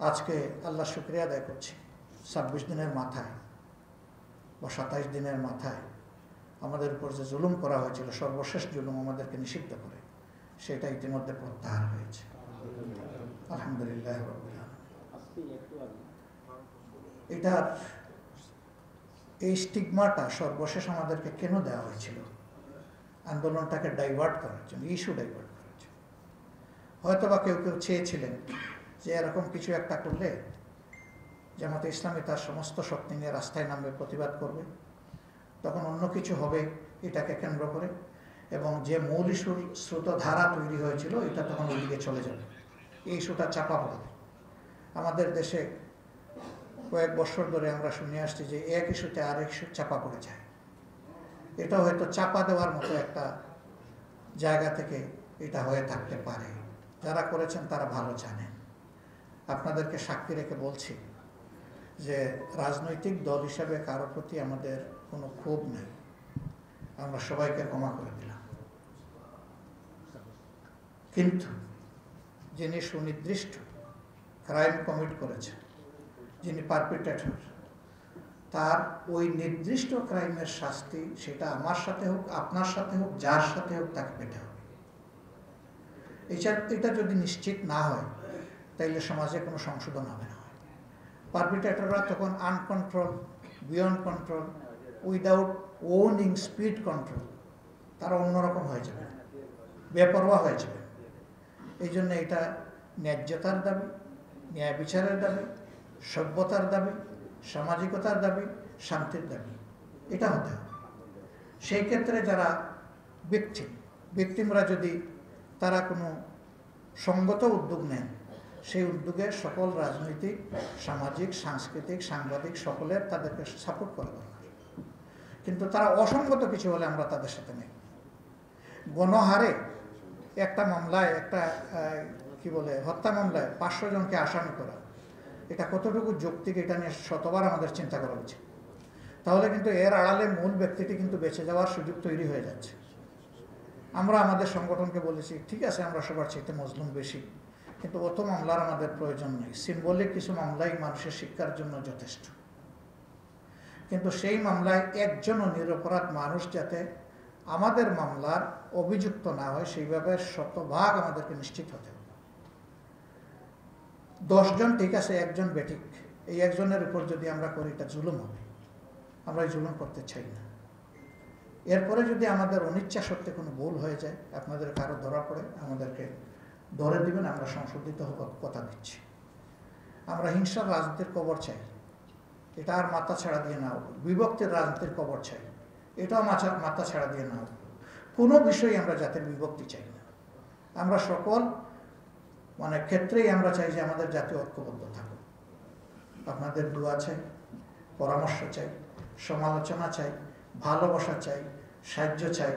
আজকে আল্লাহ শুকরিয়া আদায় করছি ২৬ দিনের মাথায় বা ২৭ দিনের মাথায় আমাদের উপর যে জুলুম করা হয়েছিল, সর্বশেষ জুলুম আমাদেরকে নিষিদ্ধ করে, সেটা ইতিমধ্যে প্রত্যাহার হয়েছে। আলহামদুলিল্লাহ। এটার এই স্টিগমাটা সর্বশেষ আমাদেরকে কেন দেওয়া হয়েছিল? আন্দোলনটাকে ডাইভার্ট করার জন্য, ইস্যু ডাইভার্ট করার জন্য। হয়তো বা কেউ কেউ চেয়েছিলেন যে এরকম কিছু একটা করলে জামাতে ইসলামী তার সমস্ত শক্তি নিয়ে রাস্তায় নামবে, প্রতিবাদ করবে, তখন অন্য কিছু হবে এটাকে কেন্দ্র করে, এবং যে মূল ইস্যুর স্রোতধারা তৈরি হয়েছিল এটা তখন ওইদিকে চলে যাবে, এই ইস্যুটা চাপা পড়বে। আমাদের দেশে কয়েক বছর ধরে আমরা শুনে আসছি যে এক ইস্যুতে আরেক ইস্যু চাপা পড়ে যায়। এটা হয়তো চাপা দেওয়ার মতো একটা জায়গা থেকে এটা হয়ে থাকতে পারে। যারা করেছেন তারা ভালো জানেন। আপনাদেরকে সাক্ষী রেখে বলছি যে রাজনৈতিক দল হিসাবে কারোর প্রতি আমাদের কোনো ক্ষোভ নেই, আমরা সবাইকে ক্ষমা করে দিলাম। কিন্তু যিনি সুনির্দিষ্ট ক্রাইম কমিট করেছেন, যিনি পারপিট্রেটর, তার ওই নির্দিষ্ট ক্রাইমের শাস্তি, সেটা আমার সাথে হোক, আপনার সাথে হোক, যার সাথে হোক, তাকে পেতে হবে। এটা যদি নিশ্চিত না হয় তাইলে সমাজে কোনো সংশোধন হবে না। পারপিট্রেটররা তখন uncontrolled, beyond control, without owning speed control, তারা অন্যরকম হয়ে যাবে, বেপরোয়া হয়ে যাবে। এই জন্য এটা ন্যায্যতার দাবি, ন্যায় বিচারের দাবি, সভ্যতার দাবি, সামাজিকতার দাবি, শান্তির দাবি, এটা হতে হবে। সেই ক্ষেত্রে যারা ব্যক্তিমরা যদি তারা কোনো সঙ্গত উদ্যোগ নেন, সেই উদ্যোগে সকল রাজনৈতিক, সামাজিক, সাংস্কৃতিক, সাংবাদিক সকলের তাদেরকে সাপোর্ট করা দরকার। কিন্তু তারা অসঙ্গত কিছু হলে আমরা তাদের সাথে নেই। গণহারে একটা মামলায়, একটা হত্যা মামলায় ৫০০ জনকে আসামি করা, এটা কতটুকু যৌক্তিক, এটা নিয়ে শতবার আমাদের চিন্তা করা উচিত। তাহলে কিন্তু এর আড়ালে মূল ব্যক্তিটি কিন্তু বেঁচে যাওয়ার সুযোগ তৈরি হয়ে যাচ্ছে। আমরা আমাদের সংগঠনকে বলেছি, ঠিক আছে আমরা সবার চাইতে মজলুম বেশি, কিন্তু অত মামলার আমাদের প্রয়োজন নেই। সিম্বলিক কিছু মামলাই মানুষের শিক্ষার জন্য যথেষ্ট। কিন্তু সেই মামলায় একজনও নিরপরাধ মানুষ যাতে আমাদের মামলার অভিযুক্ত না হয়, সেইভাবে শতভাগ আমাদেরকে নিশ্চিত হতে হবে। ১০ জন ঠিক আছে, একজন বেঠিক, এই একজনের উপর যদি আমরা করি এটা জুলুম হবে। আমরা এই জুলুম করতে চাই না। এরপরে যদি আমাদের অনিচ্ছা সত্ত্বে কোনো ভুল হয়ে যায়, আপনাদের কারো ধরা পড়ে, আমাদেরকে ধরে দিবেন, আমরা সংশোধিত হওয়ার কথা দিচ্ছি। আমরা হিংসার রাজনীতির কবর চাই, এটা আর মাথা ছাড়া দিয়ে না হোক। বিভক্তির রাজনীতির কবর চাই, এটাও মাথা ছাড়া দিয়ে না হোক। কোনো বিষয়ে আমরা জাতির বিভক্তি চাই না। আমরা সকল ক্ষেত্রেই আমরা চাই যে আমাদের জাতীয় ঐক্যবদ্ধ থাকুক। আপনাদের দোয়া চাই, পরামর্শ চাই, সমালোচনা চাই, ভালোবাসা চাই, সাহায্য চাই।